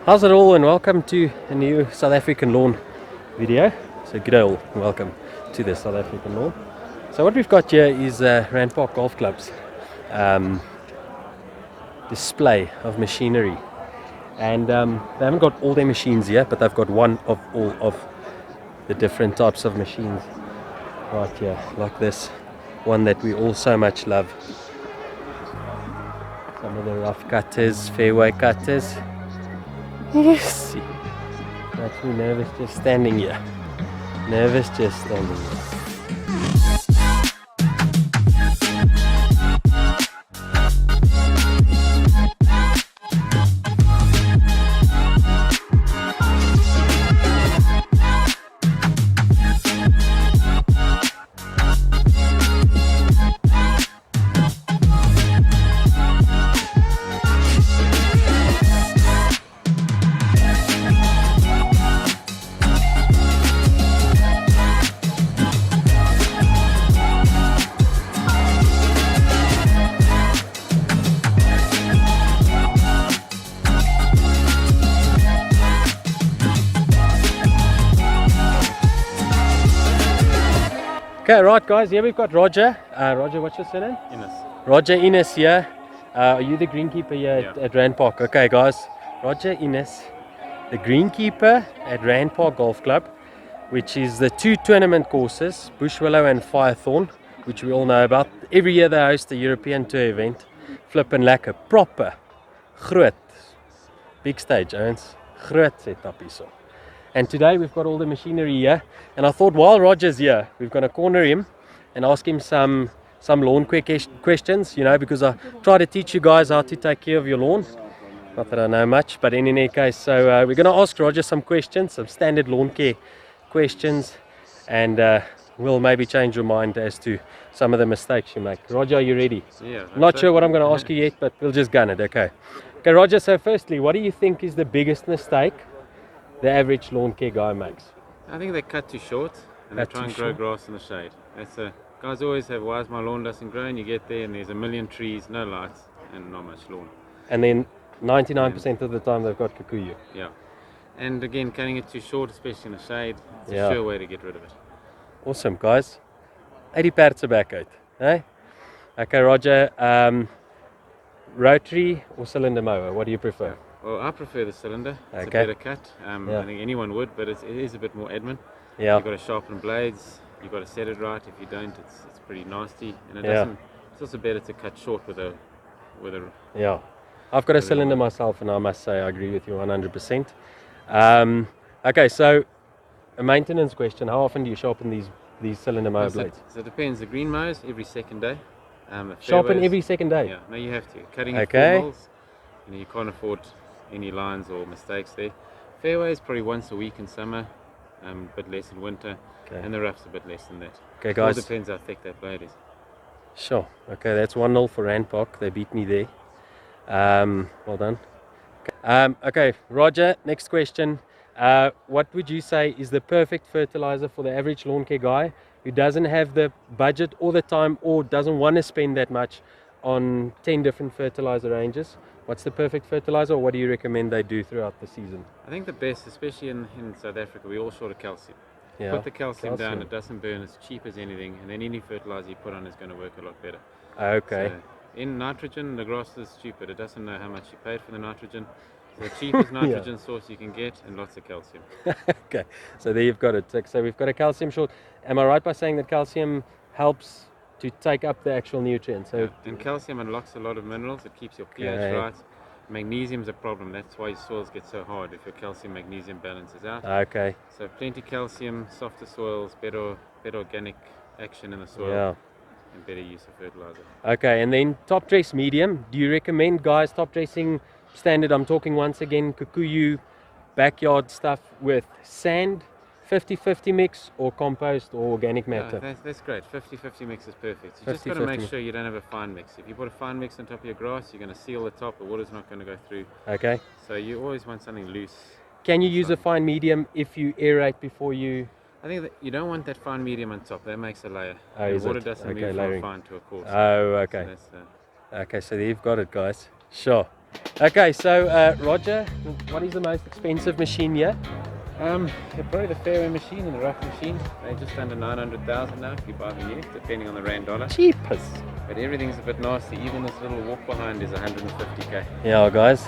How's it all, and welcome to a new South African lawn video. So good day all, and welcome to the South African lawn. So what we've got here is Randpark Golf Club's display of machinery, and they haven't got all their machines here, but they've got one of all of the different types of machines right here, like this one that we all so much love. Some of the rough cutters, fairway cutters. Yes. Makes me nervous just standing here. Nervous just standing here. Okay, right guys, here we've got Roger. Roger, what's your surname? Inniss. Roger Inniss here. Are you the greenkeeper here at Randpark? Okay guys, Roger Inniss, the greenkeeper at Randpark Golf Club, which is the two tournament courses, Bushwillow and Firethorn, which we all know about. Every year they host a European Tour event. Flippin' lekker, proper, groot, big stage, ouens, groot setup hierso. And today we've got all the machinery here, and I thought while Roger's here, we're going to corner him and ask him some lawn questions, you know, because I try to teach you guys how to take care of your lawn. Not that I know much, but in any case, so we're going to ask Roger some questions, some standard lawn care questions, and we'll maybe change your mind as to some of the mistakes you make. Roger, are you ready? Yeah. Not sure what I'm going to ask you yet, but we'll just gun it, okay? Okay, Roger, so firstly, what do you think is the biggest mistake the average lawn care guy makes? I think they cut too short and they try and grow grass in the shade. Guys always have, why is my lawn doesn't grow? And you get there and there's a million trees, no lights, and not much lawn. And then 99% of the time they've got kikuyu. Yeah. And again, cutting it too short, especially in the shade, it's a sure way to get rid of it. Awesome, guys. 80 parts are back out. Eh? Okay, Roger. Rotary or cylinder mower? What do you prefer? Yeah. Well, I prefer the cylinder. It's okay. a better cut. I think anyone would, but it is a bit more admin. Yeah. You've got to sharpen blades. You've got to set it right. If you don't, it's pretty nasty. And it doesn't. It's also better to cut short with a. Yeah. I've got a cylinder myself, and I must say I agree with you 100%. Okay, so a maintenance question: how often do you sharpen these cylinder mower blades? So it depends. The green mowers every second day. Sharpen every second day. Yeah. No, you have to. Cutting at 4 mils. You can't afford any lines or mistakes there. Fairways probably once a week in summer, a bit less in winter, and the roughs a bit less than that. Okay, guys. It all depends how thick that blade is. Sure. Okay, that's 1-0 for Randpark. They beat me there. Well done. Okay, Roger, next question. What would you say is the perfect fertilizer for the average lawn care guy who doesn't have the budget or the time or doesn't want to spend that much on 10 different fertilizer ranges? What's the perfect fertilizer, or what do you recommend they do throughout the season? I think the best, especially in South Africa, we're all short of calcium. Yeah, put the calcium down, it doesn't burn, it's cheap as anything, and then any fertilizer you put on is going to work a lot better. Okay. So in nitrogen, the grass is stupid. It doesn't know how much you paid for the nitrogen. So the cheapest nitrogen source you can get, and lots of calcium. Okay, so there you've got it. So we've got a calcium short. Am I right by saying that calcium helps to take up the actual nutrients? So and calcium unlocks a lot of minerals. It keeps your pH right. Magnesium is a problem. That's why your soils get so hard if your calcium magnesium balance is out. Okay. So plenty calcium, softer soils, better organic action in the soil, and better use of fertilizer. Okay, and then top dress medium. Do you recommend guys top dressing standard? I'm talking once again kikuyu, backyard stuff with sand, 50-50 mix, or compost or organic matter? That's great. 50-50 mix is perfect. You just got to make sure you don't have a fine mix. If you put a fine mix on top of your grass, you're going to seal the top, the water's not going to go through. Okay. So you always want something loose. Can you use a fine medium if you aerate before you? I think that you don't want that fine medium on top. That makes a layer. Oh, the water doesn't move from fine to a coarse. Oh, okay. So okay, so you've got it, guys. Sure. Okay, so Roger, what is the most expensive machine here? Probably the fairway machine and the rough machine. They're just under 900,000 now if you buy them new, depending on the rand dollar. Cheapest. But everything's a bit nasty. Even this little walk behind is 150k. Yeah, guys.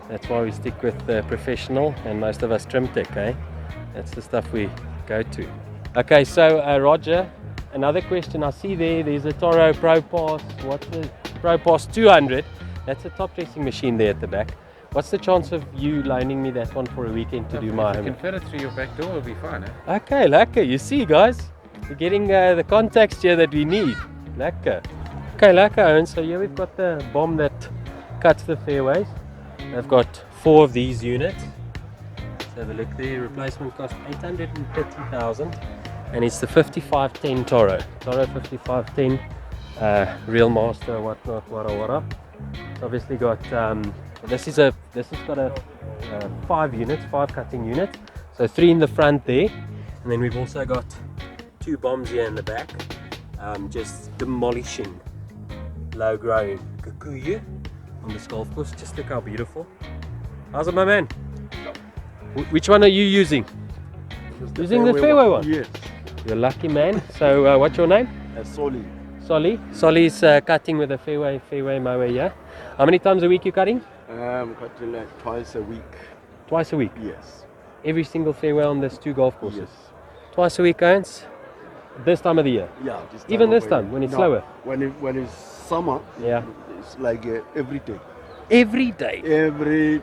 That's why we stick with professional, and most of us trim tech, eh? That's the stuff we go to. Okay, so Roger, another question. I see there's a Toro Pro Pass. What's the Pro Pass 200? That's a top dressing machine there at the back. What's the chance of you loaning me that one for a weekend to do my If you home? can fit it through your back door, it'll be fine, eh? Okay, lekker. You see, guys, we're getting the context here that we need. Lekker. Okay, lekker. And so here we've got the bomb that cuts the fairways. I've got 4 of these units. Let's have a look there. Replacement cost 830,000, and it's the 5510 Toro 5510 Real Master, whatnot, wara. It's obviously got this has got a 5 cutting units, so 3 in the front there, and then we've also got 2 bombs here in the back, just demolishing low growing kikuyu on this golf course. Just look how beautiful. How's it, my man? Which one are you using? Using the fairway one? Yes. You're lucky, man. So what's your name? Solly. Solly. Solly's cutting with a fairway mower, yeah? How many times a week you cutting? Cutting like twice a week. Twice a week? Yes. Every single fairway on these 2 golf courses? Yes. Twice a week, Ernst? This time of the year? Yeah. Even this time, when it's slower? When it's summer, Yeah. it's like every day. Every day? Every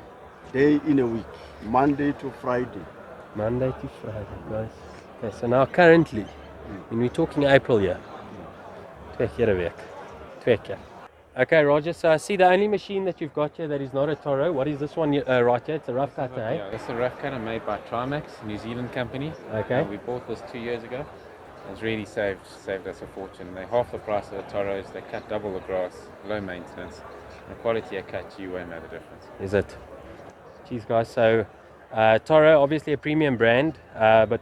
day in a week. Monday to Friday. Monday to Friday, nice. Okay, so now currently, when we're talking April here, 2 keer 'n week. 2 keer. Okay, Roger, so I see the only machine that you've got here that is not a Toro. What is this one right here? It's a rough cutter, eh? Yeah, this is a rough cutter made by Trimax, New Zealand company. Okay. We bought this 2 years ago. It's really saved us a fortune. They're half the price of the Toros. They cut double the grass, low maintenance. The quality of cut, you won't know the difference. Is it? Cheers, guys. So Toro, obviously a premium brand, but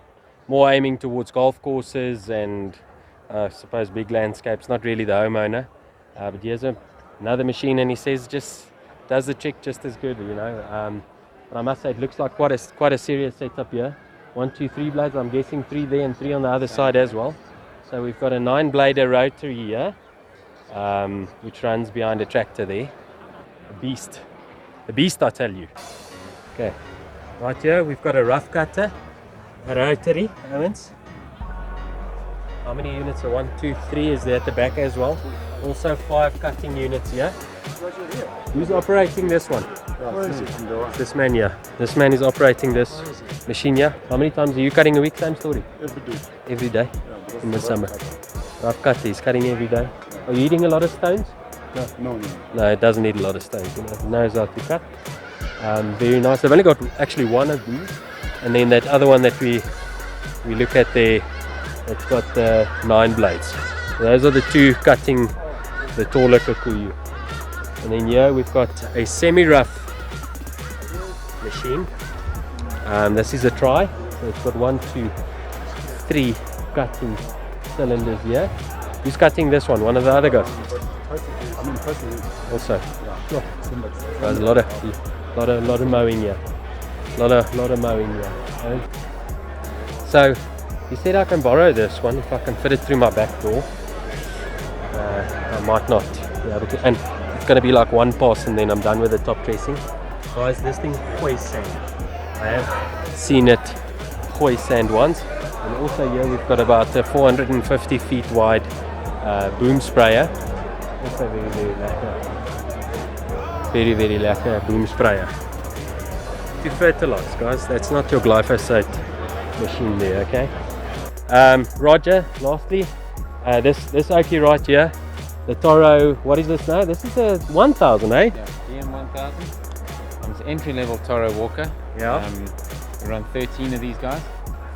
more aiming towards golf courses and I suppose big landscapes, not really the homeowner. But here's another machine, and he says just does the trick just as good, you know. But I must say it looks like quite a serious setup here. 1, 2, 3 blades. I'm guessing 3 there and 3 on the other side as well. So we've got a 9-blader rotary here, which runs behind a tractor there. A beast, I tell you. Okay, right here we've got a rough cutter, a rotary, Owens. How many units are 1, 2, 3 is there at the back as well? Also 5 cutting units here. Who's operating this one? This man here. This man is operating this machine here. How many times are you cutting a week? Same story? Every day. Every day in the summer. Rough cutter, he's cutting every day. Are you eating a lot of stones? No. No, it doesn't need a lot of stones. You know, it knows how to cut. Very nice. I've only got actually 1 of these, and then that other one that we look at there, it's got 9 blades. So those are the 2 cutting the taller kikuyu. And then here we've got a semi-rough machine. This is a try. So it's got 1, 2, 3 cutting cylinders here. Who's cutting this one? One of the other guys? Also. There's a lot of mowing here. Lot of mowing here. Okay. So he said I can borrow this one if I can fit it through my back door. I might not be able to, and it's going to be like 1 pass and then I'm done with the top dressing. Guys, this thing hoist sand. I have seen it hoist sand once. And also here we've got about a 450 feet wide boom sprayer. Also very lekker boom sprayer. To fertilize, guys, that's not your glyphosate machine there, okay? Roger, lastly, this Oki right here, the Toro, what is this now? This is a 1000, eh? Yeah, DM1000. It's an entry-level Toro walker. Yeah. We run 13 of these guys.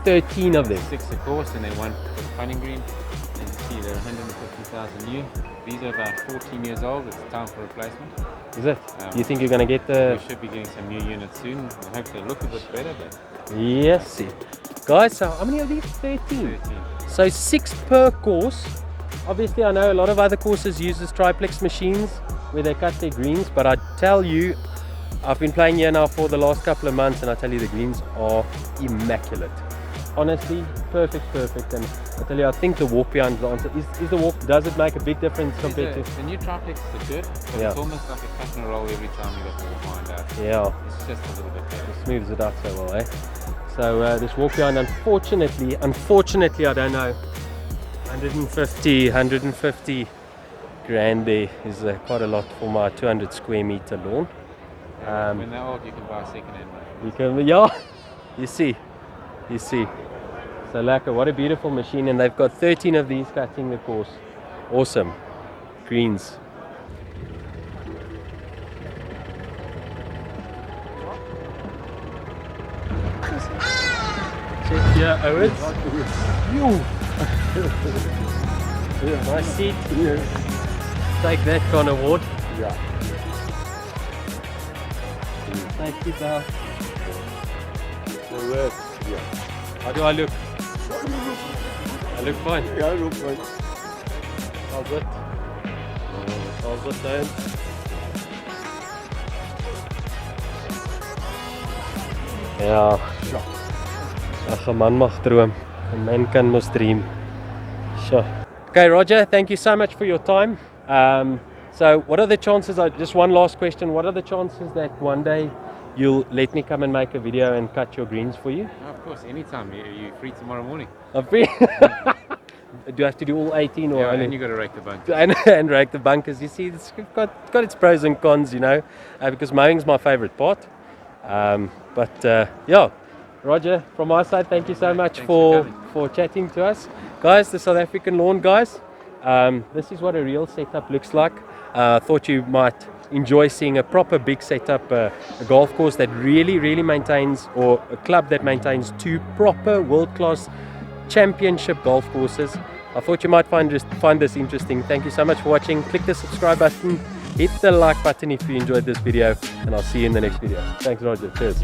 13 of them. 6 a course, and then 1 for the putting green. And you see they're 150,000 new. These are about 14 years old. It's time for replacement. Is it? You think you're going to get the... We should be getting some new units soon. I hope they look a bit better, but... Yes. Guys, so how many of these? 13. So 6 per course. Obviously, I know a lot of other courses uses triplex machines. where they cut their greens, but I tell you, I've been playing here now for the last couple of months, and I tell you the greens are immaculate. Honestly, perfect. And I tell you, I think the walk behind the answer. Is the walk, does it make a big difference compared to? The new triplex is good, but it's almost like a cut and roll every time you got the walk behind out. Yeah. It's just a little bit better. It smooths it out so well, eh? So this walk behind, unfortunately, I don't know, 150 grand there is quite a lot for my 200 square meter lawn. When they're old, you can buy a second-hand one. You can, yeah, you see. So Laka, what a beautiful machine, and they've got 13 of these cutting the course. Awesome. Greens. Check here, Owens. Nice seat. Take that kind of award. Yeah. Safety belt. The rest, yeah. How do I look? I look fine. Yeah, I look fine. How's it? How's it then? Ja. Ach, 'n man mag droom. 'n man kan mos dream. Sure. Okay, Roger, thank you so much for your time. So what are the chances, just one last question, what are the chances that one day you'll let me come and make a video and cut your greens for you? Oh, of course, anytime. You're free tomorrow morning. I'm free. Do I have to do all 18 or Yeah, only? and you got to rake the bunker. And rake the bunkers. You see, it's got its pros and cons, you know, because mowing's my favorite part. Yeah, Roger, from my side, thank you so much for chatting to us. Guys, the South African lawn guys, this is what a real setup looks like. I thought you might enjoy seeing a proper big setup, a golf course that really maintains, or a club that maintains 2 proper world-class championship golf courses. I thought you might find this interesting. Thank you so much for watching. Click the subscribe button, hit the like button if you enjoyed this video, and I'll see you in the next video. Thanks, Roger. Cheers.